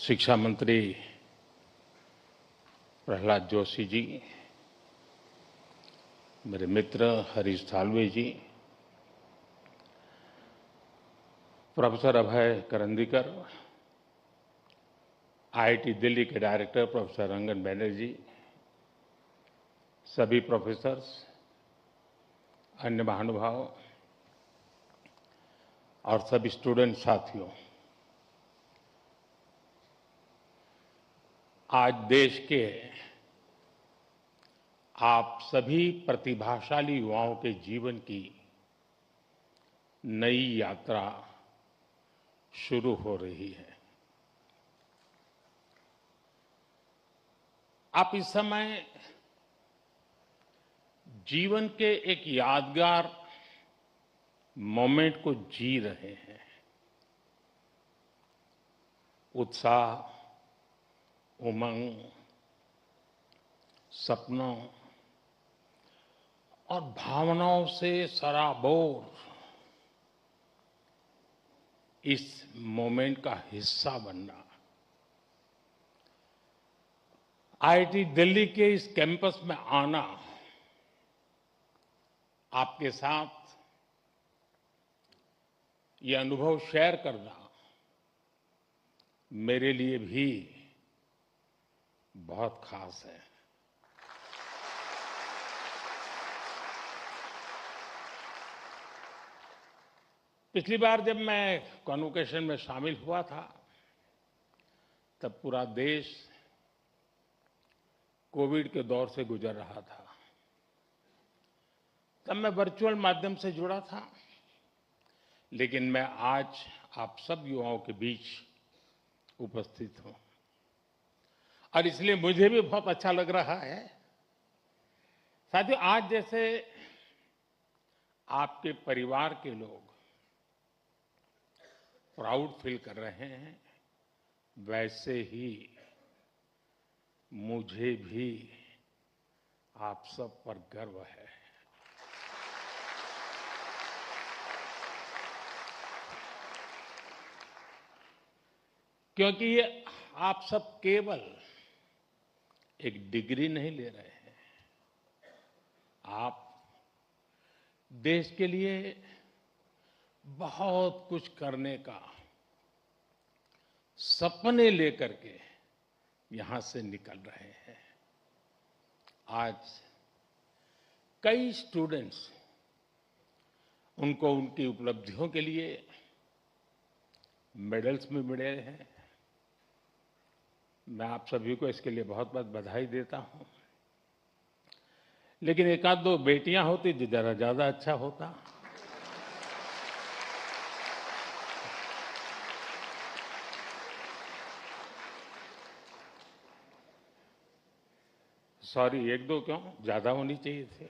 शिक्षा मंत्री प्रहलाद जोशी जी, मेरे मित्र हरीश साल्वे जी, प्रोफेसर अभय करंदीकर, आईआईटी दिल्ली के डायरेक्टर प्रोफेसर रंगन बैनर्जी, सभी प्रोफेसर्स, अन्य महानुभाव और सभी स्टूडेंट साथियों, आज देश के आप सभी प्रतिभाशाली युवाओं के जीवन की नई यात्रा शुरू हो रही है। आप इस समय जीवन के एक यादगार मोमेंट को जी रहे हैं। उत्साह, उमंग, सपनों और भावनाओं से सराबोर इस मोमेंट का हिस्सा बनना, आईआईटी दिल्ली के इस कैंपस में आना, आपके साथ ये अनुभव शेयर करना मेरे लिए भी बहुत खास है। पिछली बार जब मैं कॉन्वोकेशन में शामिल हुआ था, तब पूरा देश कोविड के दौर से गुजर रहा था। तब मैं वर्चुअल माध्यम से जुड़ा था, लेकिन मैं आज आप सब युवाओं के बीच उपस्थित हूं और इसलिए मुझे भी बहुत अच्छा लग रहा है। साथियों, आज जैसे आपके परिवार के लोग प्राउड फील कर रहे हैं, वैसे ही मुझे भी आप सब पर गर्व है। क्योंकि ये आप सब केवल एक डिग्री नहीं ले रहे हैं, आप देश के लिए बहुत कुछ करने का सपने लेकर के यहां से निकल रहे हैं। आज कई स्टूडेंट्स उनको उनकी उपलब्धियों के लिए मेडल्स भी मिले हैं। मैं आप सभी को इसके लिए बहुत बहुत बधाई देता हूं। लेकिन एक आध दो बेटियां होती तो जरा ज्यादा अच्छा होता। सॉरी, एक दो क्यों, ज्यादा होनी चाहिए थे।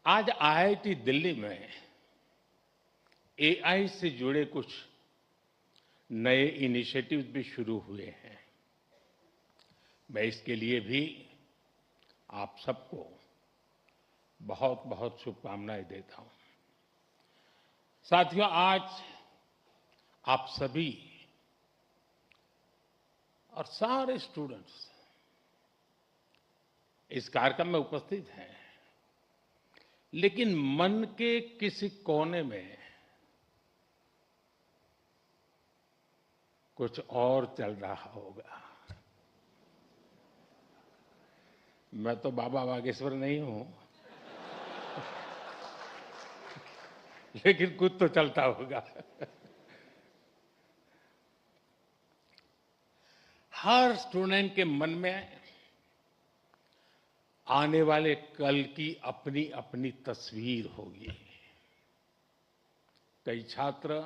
आज आईआईटी दिल्ली में एआई से जुड़े कुछ नए इनिशिएटिव्स भी शुरू हुए हैं। मैं इसके लिए भी आप सबको बहुत बहुत शुभकामनाएं देता हूं। साथियों, आज आप सभी और सारे स्टूडेंट्स इस कार्यक्रम में उपस्थित हैं, लेकिन मन के किसी कोने में कुछ और चल रहा होगा। मैं तो बाबा बागेश्वर नहीं हूं, लेकिन कुछ तो चलता होगा। हर स्टूडेंट के मन में आने वाले कल की अपनी अपनी तस्वीर होगी। कई छात्र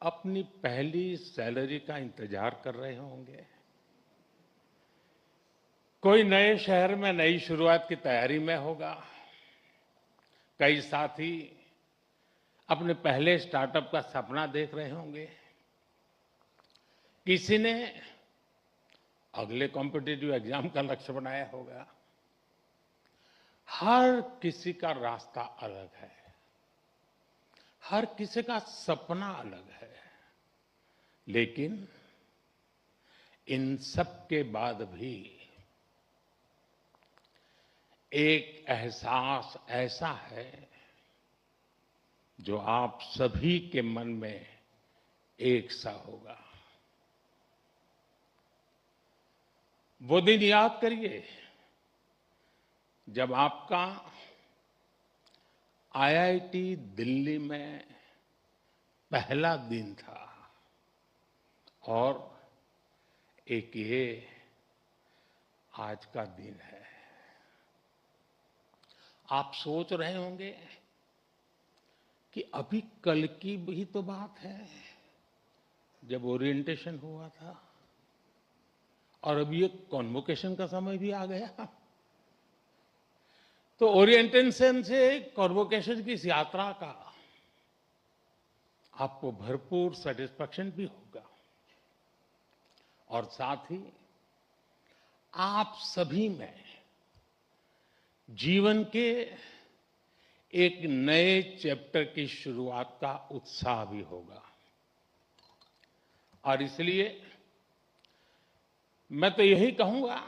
अपनी पहली सैलरी का इंतजार कर रहे होंगे, कोई नए शहर में नई शुरुआत की तैयारी में होगा, कई साथी अपने पहले स्टार्टअप का सपना देख रहे होंगे, किसी ने अगले कॉम्पिटिटिव एग्जाम का लक्ष्य बनाया होगा। हर किसी का रास्ता अलग है, हर किसी का सपना अलग है, लेकिन इन सब के बाद भी एक एहसास ऐसा है जो आप सभी के मन में एक सा होगा। वो दिन याद करिए जब आपका आईआईटी दिल्ली में पहला दिन था और एक ये आज का दिन है। आप सोच रहे होंगे कि अभी कल की भी तो बात है जब ओरिएंटेशन हुआ था और अभी ये कॉन्वोकेशन का समय भी आ गया। तो ओरिएंटेशन से कॉन्वोकेशन की इस यात्रा का आपको भरपूर सेटिस्फैक्शन भी होगा और साथ ही आप सभी में जीवन के एक नए चैप्टर की शुरुआत का उत्साह भी होगा। और इसलिए मैं तो यही कहूंगा,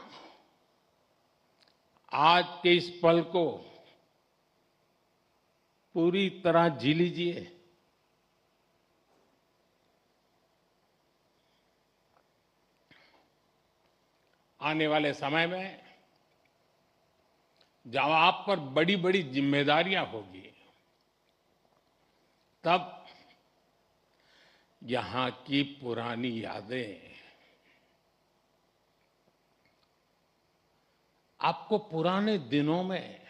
आज के इस पल को पूरी तरह जी लीजिए। आने वाले समय में जब आप पर बड़ी बड़ी जिम्मेदारियां होगी, तब यहां की पुरानी यादें आपको पुराने दिनों में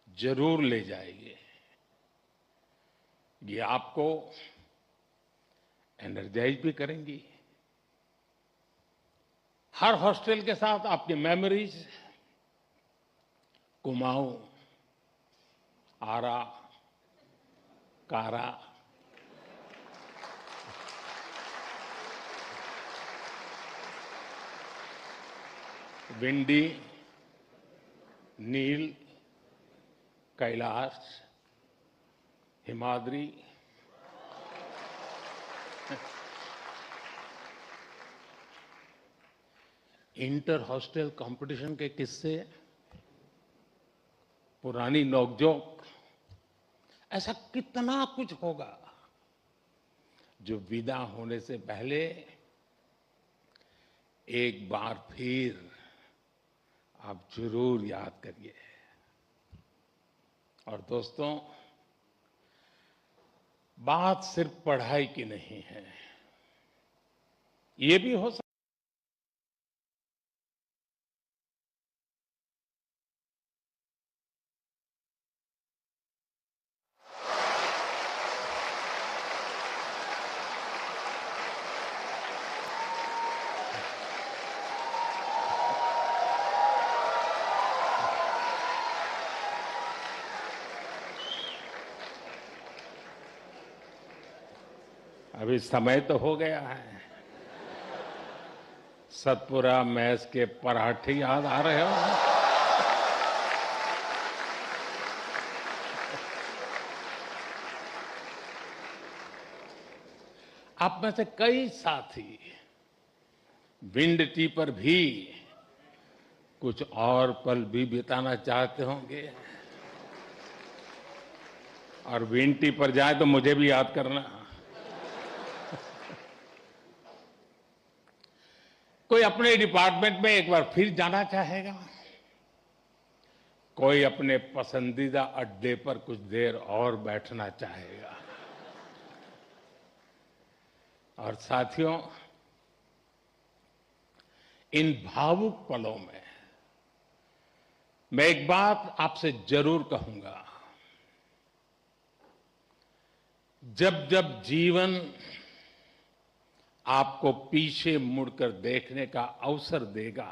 जरूर ले जाएगी। ये आपको एनर्जाइज भी करेंगी। हर हॉस्टल के साथ आपकी memories Kumaon, Ara, Kara, Vindy, Nil, Kailash, Himadri, inter hostel competition के किस्से, पुरानी नोकझोंक, ऐसा कितना कुछ होगा जो विदा होने से पहले एक बार फिर आप जरूर याद करिए। और दोस्तों, बात सिर्फ पढ़ाई की नहीं है, ये भी हो सकता अभी समय तो हो गया है। सतपुरा मैस के पराठे याद आ रहे हो? आप में से कई साथी विंड टी पर भी कुछ और पल भी बिताना चाहते होंगे और विंड टी पर जाए तो मुझे भी याद करना। कोई अपने डिपार्टमेंट में एक बार फिर जाना चाहेगा, कोई अपने पसंदीदा अड्डे पर कुछ देर और बैठना चाहेगा। और साथियों, इन भावुक पलों में मैं एक बात आपसे जरूर कहूंगा, जब जब जीवन आपको पीछे मुड़कर देखने का अवसर देगा,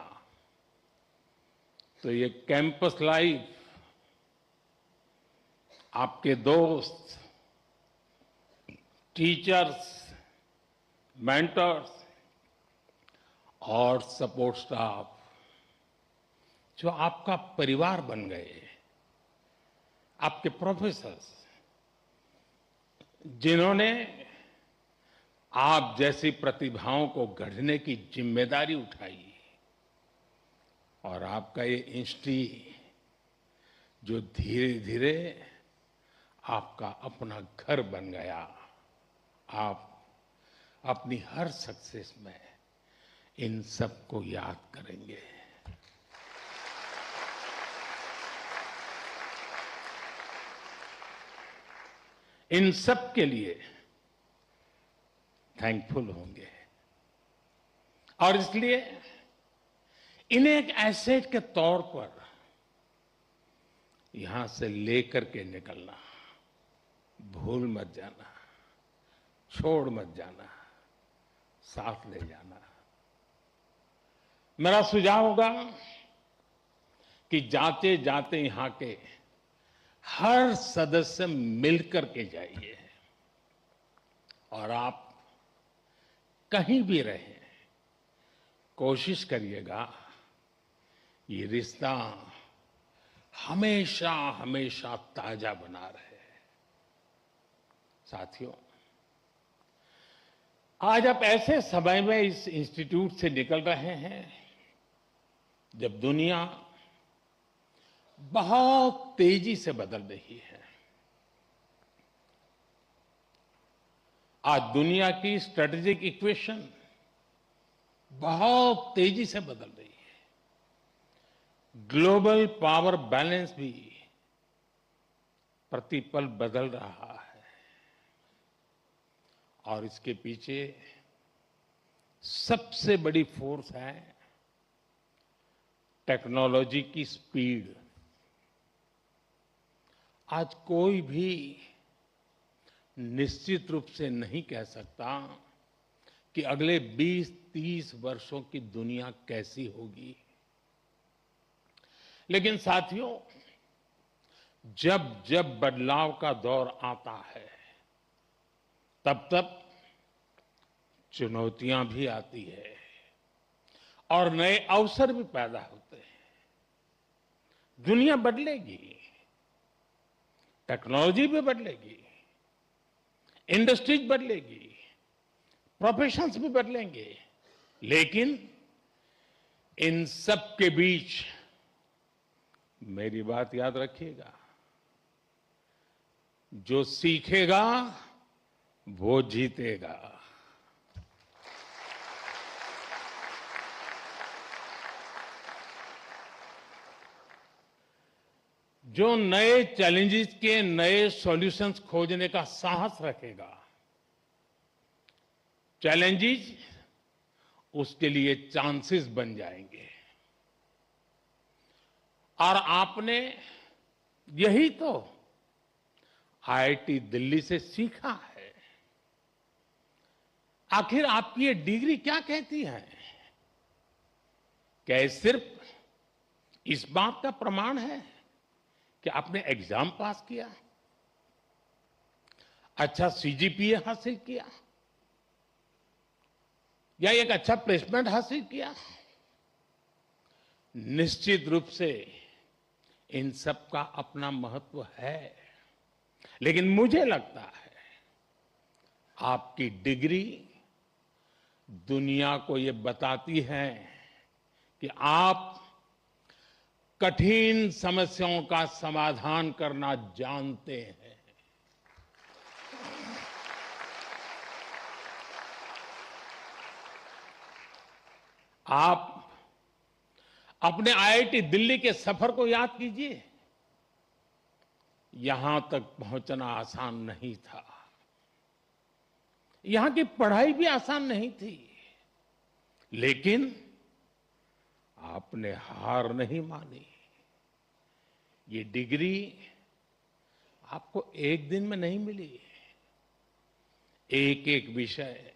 तो ये कैंपस लाइफ आपके दोस्त, टीचर्स, मेंटर्स और सपोर्ट स्टाफ जो आपका परिवार बन गए, आपके प्रोफेसर्स, जिन्होंने आप जैसी प्रतिभाओं को गढ़ने की जिम्मेदारी उठाई और आपका ये इंस्टीट्यूट जो धीरे धीरे आपका अपना घर बन गया, आप अपनी हर सक्सेस में इन सबको याद करेंगे। इन सब के लिए थैंकफुल होंगे और इसलिए इन्हें एक एसेट के तौर पर यहां से लेकर के निकलना, भूल मत जाना, छोड़ मत जाना, साथ ले जाना। मेरा सुझाव होगा कि जाते जाते यहां के हर सदस्य मिलकर के जाइए और आप कहीं भी रहें, कोशिश करिएगा ये रिश्ता हमेशा हमेशा ताजा बना रहे। साथियों, आज आप ऐसे समय में इस इंस्टीट्यूट से निकल रहे हैं जब दुनिया बहुत तेजी से बदल रही है। आज दुनिया की स्ट्रेटेजिक इक्वेशन बहुत तेजी से बदल रही है। ग्लोबल पावर बैलेंस भी प्रतिपल बदल रहा है और इसके पीछे सबसे बड़ी फोर्स है टेक्नोलॉजी की स्पीड। आज कोई भी निश्चित रूप से नहीं कह सकता कि अगले 20-30 वर्षों की दुनिया कैसी होगी, लेकिन साथियों, जब जब बदलाव का दौर आता है तब तब चुनौतियां भी आती है और नए अवसर भी पैदा होते हैं। दुनिया बदलेगी, टेक्नोलॉजी भी बदलेगी, इंडस्ट्रीज बदलेगी, प्रोफेशंस भी बदलेंगे, लेकिन इन सब के बीच मेरी बात याद रखिएगा, जो सीखेगा वो जीतेगा। जो नए चैलेंजेस के नए सॉल्यूशंस खोजने का साहस रखेगा, चैलेंजेस उसके लिए चांसेस बन जाएंगे। और आपने यही तो आईआईटी दिल्ली से सीखा है। आखिर आपकी ये डिग्री क्या कहती है? क्या ये सिर्फ इस बात का प्रमाण है कि आपने एग्जाम पास किया, अच्छा सीजीपीए हासिल किया या एक अच्छा प्लेसमेंट हासिल किया? निश्चित रूप से इन सब का अपना महत्व है, लेकिन मुझे लगता है आपकी डिग्री दुनिया को ये बताती है कि आप कठिन समस्याओं का समाधान करना जानते हैं। आप अपने आईआईटी दिल्ली के सफर को याद कीजिए। यहां तक पहुंचना आसान नहीं था, यहां की पढ़ाई भी आसान नहीं थी, लेकिन आपने हार नहीं मानी। ये डिग्री आपको एक दिन में नहीं मिली। एक एक विषय,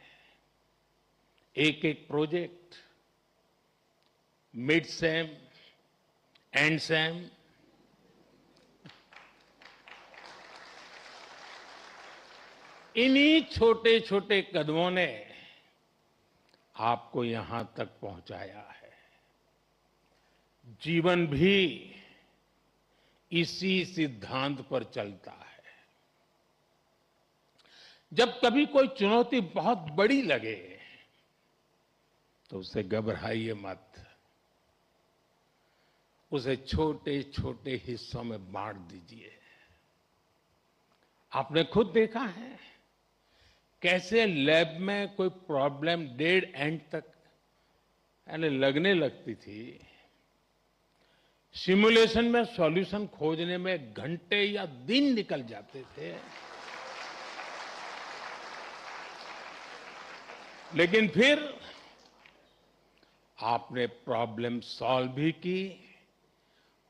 एक एक project, mid sem, and same, इन्हीं छोटे छोटे कदमों ने आपको यहां तक पहुंचाया है। जीवन भी इसी सिद्धांत पर चलता है। जब कभी कोई चुनौती बहुत बड़ी लगे तो उसे घबराइए मत, उसे छोटे छोटे हिस्सों में बांट दीजिए। आपने खुद देखा है कैसे लैब में कोई प्रॉब्लम डेड एंड तक यानी लगने लगती थी, सिमुलेशन में सॉल्यूशन खोजने में घंटे या दिन निकल जाते थे, लेकिन फिर आपने प्रॉब्लम सॉल्व भी की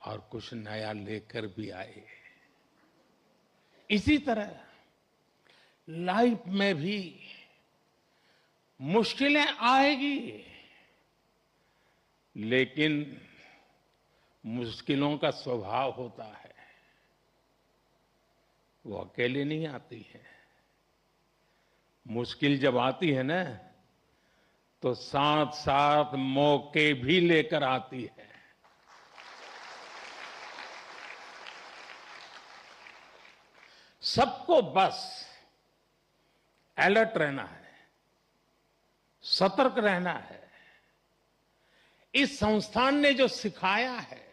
और कुछ नया लेकर भी आए। इसी तरह लाइफ में भी मुश्किलें आएगी, लेकिन मुश्किलों का स्वभाव होता है, वो अकेले नहीं आती है। मुश्किल जब आती है ना तो साथ साथ मौके भी लेकर आती है। सबको बस अलर्ट रहना है, सतर्क रहना है। इस संस्थान ने जो सिखाया है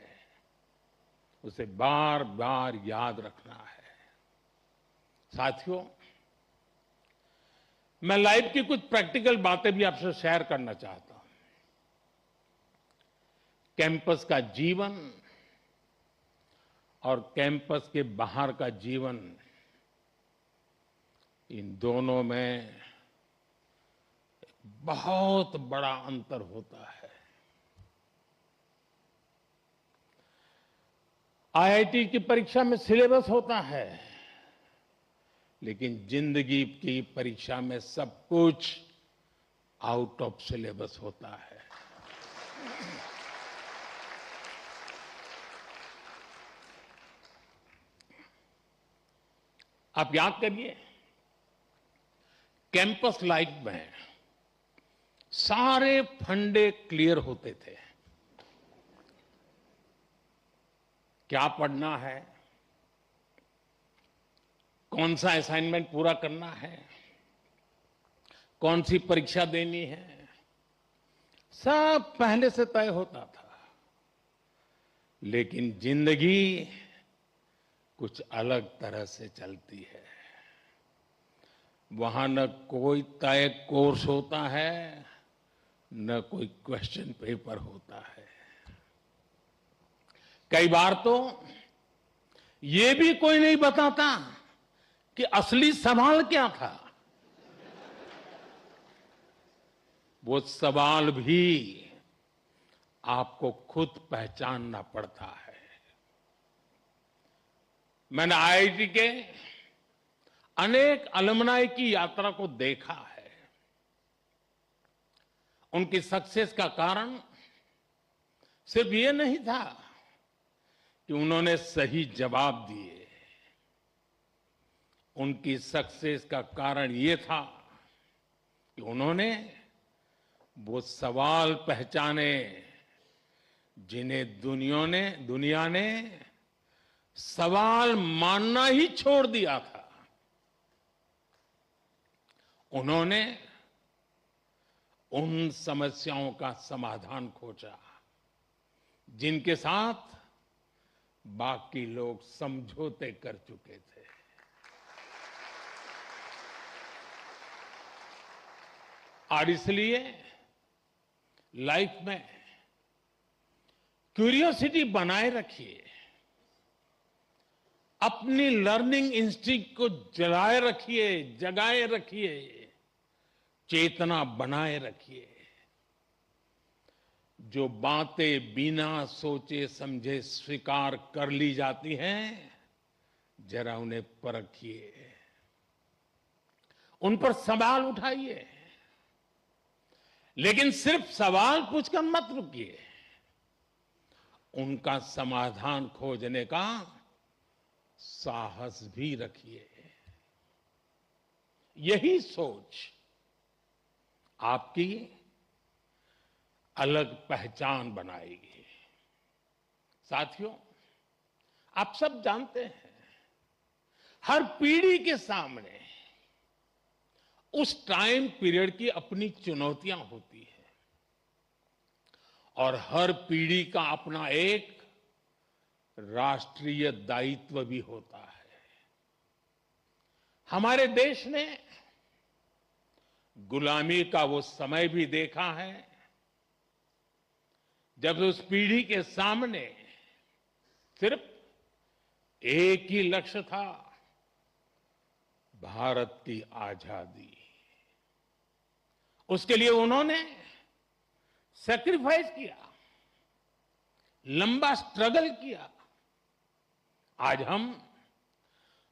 उसे बार बार याद रखना है। साथियों, मैं लाइफ की कुछ प्रैक्टिकल बातें भी आपसे शेयर करना चाहता हूं। कैंपस का जीवन और कैंपस के बाहर का जीवन, इन दोनों में बहुत बड़ा अंतर होता है। आईआईटी की परीक्षा में सिलेबस होता है, लेकिन जिंदगी की परीक्षा में सब कुछ आउट ऑफ सिलेबस होता है। आप याद करिए, कैंपस लाइफ में सारे फंडे क्लियर होते थे। क्या पढ़ना है, कौन सा असाइनमेंट पूरा करना है, कौन सी परीक्षा देनी है, सब पहले से तय होता था। लेकिन जिंदगी कुछ अलग तरह से चलती है। वहां न कोई तय कोर्स होता है, न कोई क्वेश्चन पेपर होता है। कई बार तो ये भी कोई नहीं बताता कि असली सवाल क्या था। वो सवाल भी आपको खुद पहचानना पड़ता है। मैंने आईआईटी के अनेक अलुमनाई की यात्रा को देखा है। उनकी सक्सेस का कारण सिर्फ ये नहीं था कि उन्होंने सही जवाब दिए। उनकी सक्सेस का कारण ये था कि उन्होंने वो सवाल पहचाने जिन्हें दुनिया ने सवाल मानना ही छोड़ दिया था। उन्होंने उन समस्याओं का समाधान खोजा जिनके साथ बाकी लोग समझौते कर चुके थे। और इसलिए लाइफ में क्यूरियोसिटी बनाए रखिए, अपनी लर्निंग इंस्टिंक्ट को जगाए रखिए, चेतना बनाए रखिए। जो बातें बिना सोचे समझे स्वीकार कर ली जाती हैं, जरा उन्हें परखिए, उन पर सवाल उठाइए, लेकिन सिर्फ सवाल पूछकर मत रुकिए, उनका समाधान खोजने का साहस भी रखिए। यही सोच आपकी अलग पहचान बनाएगी। साथियों, आप सब जानते हैं, हर पीढ़ी के सामने उस टाइम पीरियड की अपनी चुनौतियां होती है और हर पीढ़ी का अपना एक राष्ट्रीय दायित्व भी होता है। हमारे देश ने गुलामी का वो समय भी देखा है जब उस पीढ़ी के सामने सिर्फ एक ही लक्ष्य था, भारत की आजादी। उसके लिए उन्होंने सैक्रिफाइस किया, लंबा स्ट्रगल किया। आज हम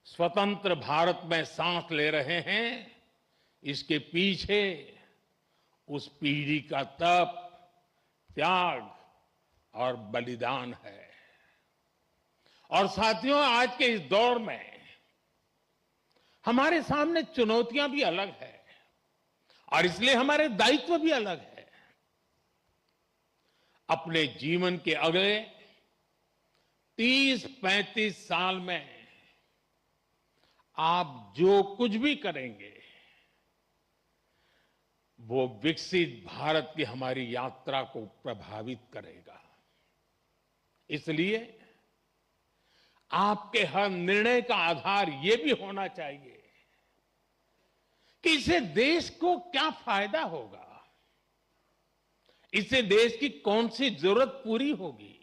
स्वतंत्र भारत में सांस ले रहे हैं, इसके पीछे उस पीढ़ी का तप, त्याग और बलिदान है। और साथियों, आज के इस दौर में हमारे सामने चुनौतियां भी अलग है और इसलिए हमारे दायित्व भी अलग है। अपने जीवन के अगले 30-35 साल में आप जो कुछ भी करेंगे वो विकसित भारत की हमारी यात्रा को प्रभावित करेगा। इसलिए आपके हर निर्णय का आधार ये भी होना चाहिए कि इससे देश को क्या फायदा होगा, इससे देश की कौन सी जरूरत पूरी होगी।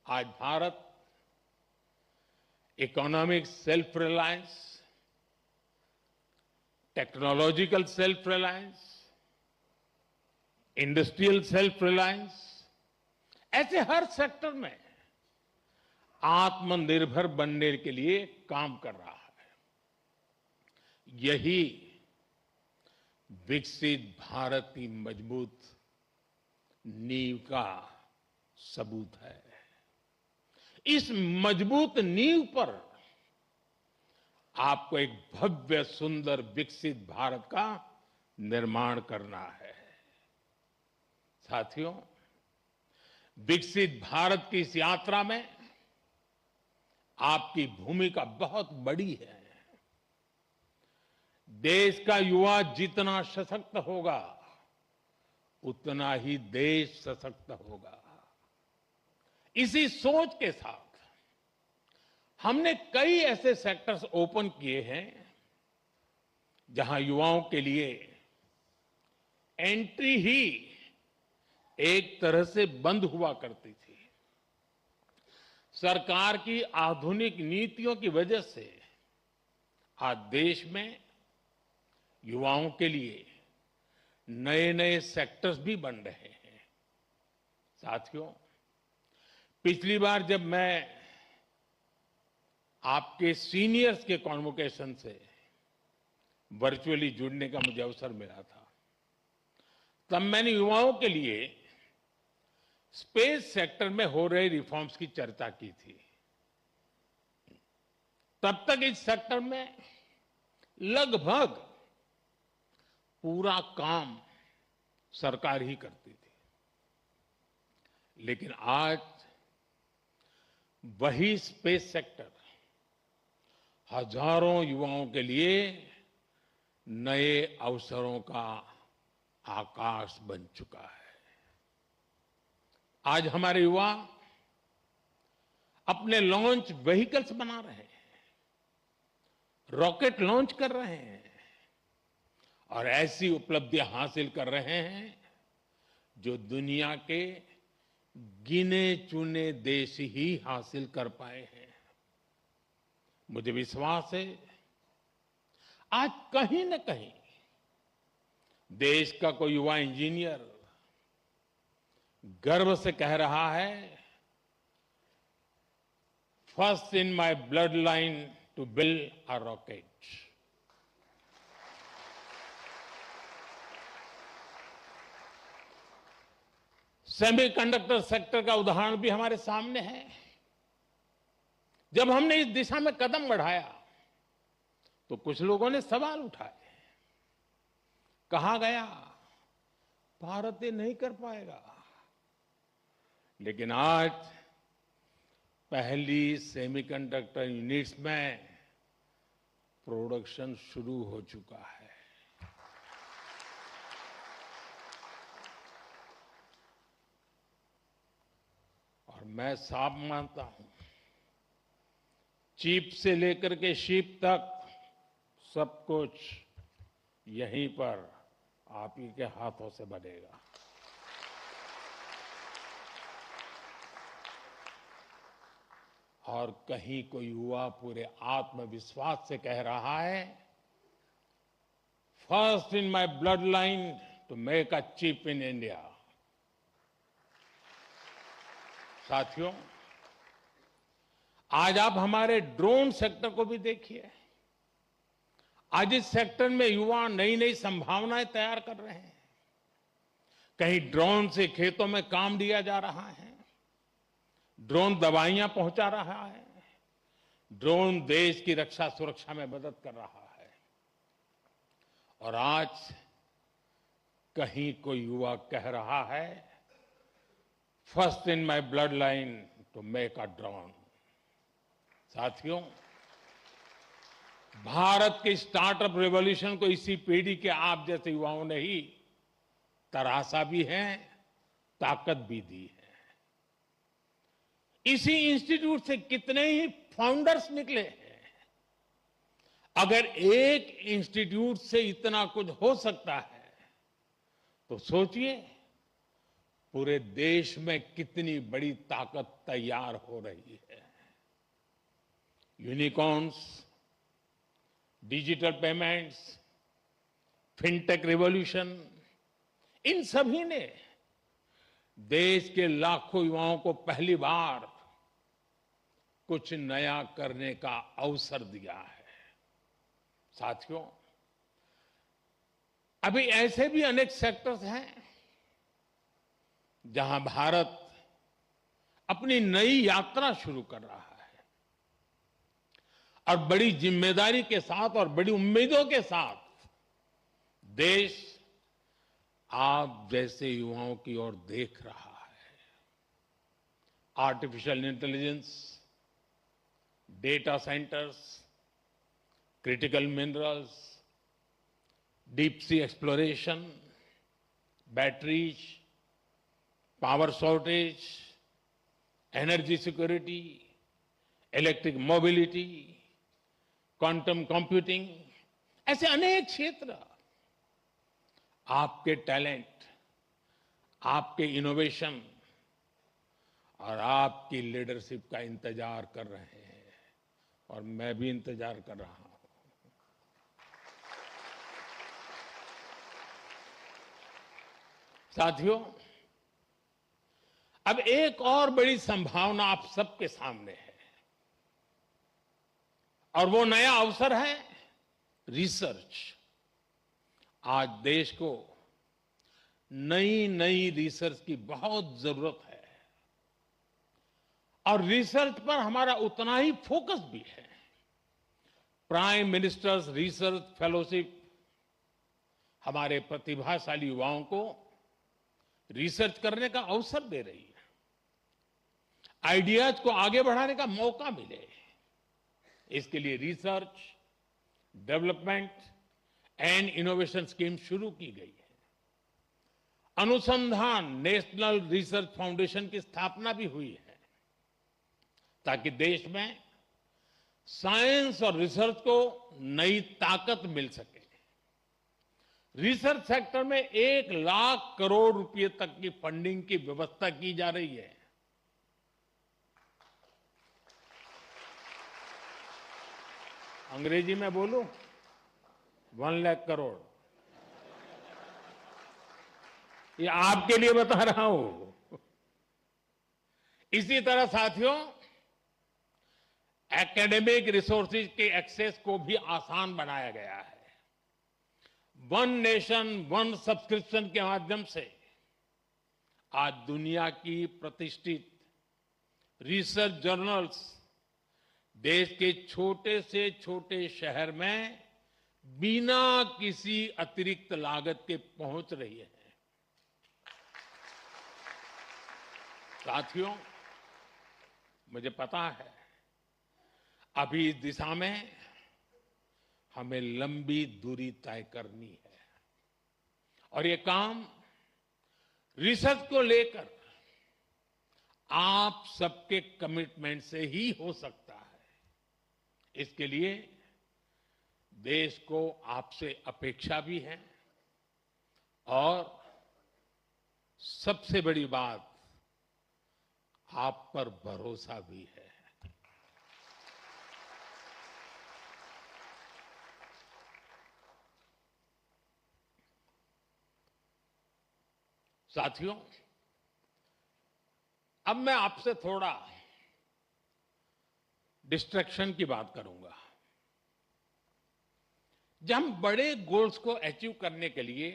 आज Bharat economic self reliance, technological self reliance, industrial self reliance, ऐसे हर सेक्टर में आत्मनिर्भर बनने के लिए काम कर रहा है। यही विकसित भारत की मजबूत नींव का सबूत है। इस मजबूत नींव पर आपको एक भव्य, सुंदर, विकसित भारत का निर्माण करना है। साथियों, विकसित भारत की इस यात्रा में आपकी भूमिका बहुत बड़ी है। देश का युवा जितना सशक्त होगा उतना ही देश सशक्त होगा। इसी सोच के साथ हमने कई ऐसे सेक्टर्स ओपन किए हैं जहां युवाओं के लिए एंट्री ही एक तरह से बंद हुआ करती थी। सरकार की आधुनिक नीतियों की वजह से आज देश में युवाओं के लिए नए नए सेक्टर्स भी बन रहे हैं। साथियों, पिछली बार जब मैं आपके सीनियर्स के कॉन्वोकेशन से वर्चुअली जुड़ने का मुझे अवसर मिला था, तब मैंने युवाओं के लिए स्पेस सेक्टर में हो रहे रिफॉर्म्स की चर्चा की थी। तब तक इस सेक्टर में लगभग पूरा काम सरकार ही करती थी, लेकिन आज वही स्पेस सेक्टर हजारों युवाओं के लिए नए अवसरों का आकाश बन चुका है। आज हमारे युवा अपने लॉन्च व्हीकल्स बना रहे हैं, रॉकेट लॉन्च कर रहे हैं और ऐसी उपलब्धियां हासिल कर रहे हैं जो दुनिया के गिने चुने देश ही हासिल कर पाए हैं। मुझे विश्वास है आज कहीं न कहीं देश का कोई युवा इंजीनियर गर्व से कह रहा है, first in my blood line to build a rocket. Semiconductor sector का उदाहरण भी हमारे सामने है। जब हमने इस दिशा में कदम बढ़ाया तो कुछ लोगों ने सवाल उठाए, कहा गया भारत ये नहीं कर पाएगा। लेकिन आज पहली सेमीकंडक्टर यूनिट्स में प्रोडक्शन शुरू हो चुका है। और मैं साफ मानता हूं, चिप से लेकर के शिप तक सब कुछ यहीं पर आप ही के हाथों से बनेगा। और कहीं कोई युवा पूरे आत्मविश्वास से कह रहा है, first in my blood line to make a chip in India. साथियों, आज आप हमारे ड्रोन सेक्टर को भी देखिए। आज इस सेक्टर में युवा नई नई संभावनाएं तैयार कर रहे हैं। कहीं ड्रोन से खेतों में काम लिया जा रहा है, ड्रोन दवाइयां पहुंचा रहा है, ड्रोन देश की रक्षा सुरक्षा में मदद कर रहा है। और आज कहीं कोई युवा कह रहा है, first in my blood line to make a drone. साथियों, भारत के स्टार्टअप रेवोल्यूशन को इसी पीढ़ी के आप जैसे युवाओं ने ही तराशा भी है, ताकत भी दी है। इसी इंस्टीट्यूट से कितने ही फाउंडर्स निकले हैं। अगर एक इंस्टीट्यूट से इतना कुछ हो सकता है, तो सोचिए पूरे देश में कितनी बड़ी ताकत तैयार हो रही है। Unicorns, digital payments, fintech revolution, इन सभी ने देश के लाखों युवाओं को पहली बार कुछ नया करने का अवसर दिया है। साथियों, अभी ऐसे भी अनेक सेक्टर्स हैं जहां भारत अपनी नई यात्रा शुरू कर रहा है और बड़ी जिम्मेदारी के साथ और बड़ी उम्मीदों के साथ देश आप जैसे युवाओं की ओर देख रहा है। Artificial intelligence, data centres, critical minerals, deep sea exploration, batteries, power shortage, energy security, electric mobility, quantum computing, ऐसे अनेक क्षेत्र आपके टैलेंट, आपके इनोवेशन और आपकी लीडरशिप का इंतजार कर रहे हैं। और मैं भी इंतजार कर रहा हूं। साथियों, अब एक और बड़ी संभावना आप सबके सामने है और वो नया अवसर है रिसर्च। आज देश को नई नई रिसर्च की बहुत जरूरत है और रिसर्च पर हमारा उतना ही फोकस भी है। प्राइम मिनिस्टर्स रिसर्च फेलोशिप हमारे प्रतिभाशाली युवाओं को रिसर्च करने का अवसर दे रही है, आइडियाज को आगे बढ़ाने का मौका मिले, इसके लिए research, development and innovation scheme शुरू की गई है। अनुसंधान नेशनल रिसर्च फाउंडेशन की स्थापना भी हुई है ताकि देश में साइंस और रिसर्च को नई ताकत मिल सके। रिसर्च सेक्टर में 1 लाख करोड़ रुपए तक की फंडिंग की व्यवस्था की जा रही है। अंग्रेजी में बोलूं, 1 लाख करोड़। ये आपके लिए बता रहा हूं। इसी तरह साथियों, एकेडमिक रिसोर्सेज के एक्सेस को भी आसान बनाया गया है। वन नेशन वन सब्सक्रिप्शन के माध्यम से आज दुनिया की प्रतिष्ठित रिसर्च जर्नल्स देश के छोटे से छोटे शहर में बिना किसी अतिरिक्त लागत के पहुंच रही है। साथियों, मुझे पता है अभी इस दिशा में हमें लंबी दूरी तय करनी है और ये काम रिसर्च को लेकर आप सबके कमिटमेंट से ही हो सकता है। इसके लिए देश को आपसे अपेक्षा भी है और सबसे बड़ी बात आप पर भरोसा भी है। साथियों, अब मैं आपसे थोड़ा डिस्ट्रैक्शन की बात करूंगा। जब हम बड़े गोल्स को अचीव करने के लिए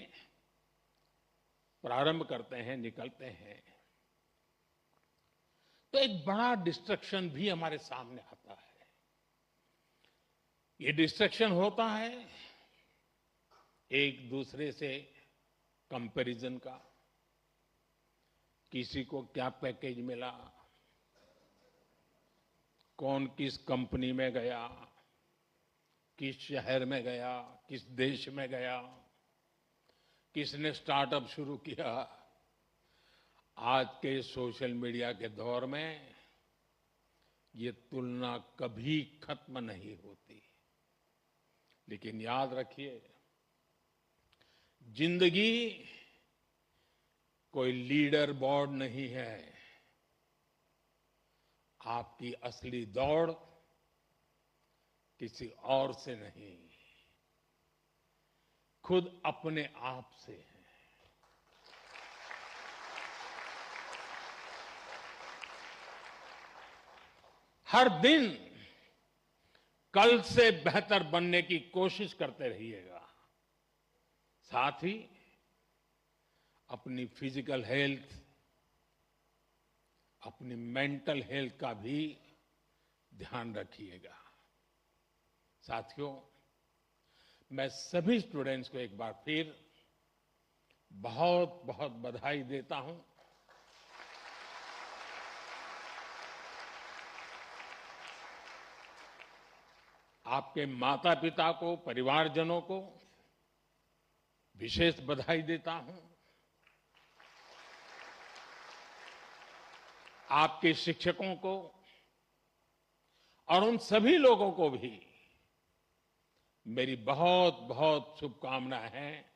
प्रारंभ करते हैं, निकलते हैं, तो एक बड़ा डिस्ट्रैक्शन भी हमारे सामने आता है। ये डिस्ट्रैक्शन होता है एक दूसरे से कंपैरिजन का। किसी को क्या पैकेज मिला, कौन किस कंपनी में गया, किस शहर में गया, किस देश में गया, किसने स्टार्टअप शुरू किया। आज के सोशल मीडिया के दौर में ये तुलना कभी खत्म नहीं होती। लेकिन याद रखिए, जिंदगी कोई लीडर बोर्ड नहीं है। आपकी असली दौड़ किसी और से नहीं, खुद अपने आप से है। हर दिन कल से बेहतर बनने की कोशिश करते रहिएगा। साथ ही अपनी फिजिकल हेल्थ, अपनी मेंटल हेल्थ का भी ध्यान रखिएगा। साथियों, मैं सभी स्टूडेंट्स को एक बार फिर बहुत बहुत बधाई देता हूं। आपके माता पिता को, परिवारजनों को विशेष बधाई देता हूं। आपके शिक्षकों को और उन सभी लोगों को भी मेरी बहुत बहुत शुभकामनाएं हैं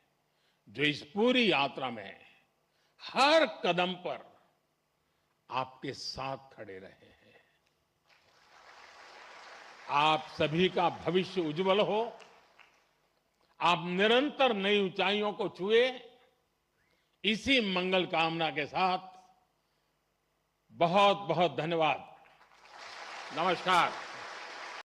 जो इस पूरी यात्रा में हर कदम पर आपके साथ खड़े रहे हैं। आप सभी का भविष्य उज्जवल हो। आप निरंतर नई ऊंचाइयों को छुए, इसी मंगल कामना के साथ बहुत बहुत धन्यवाद। नमस्कार।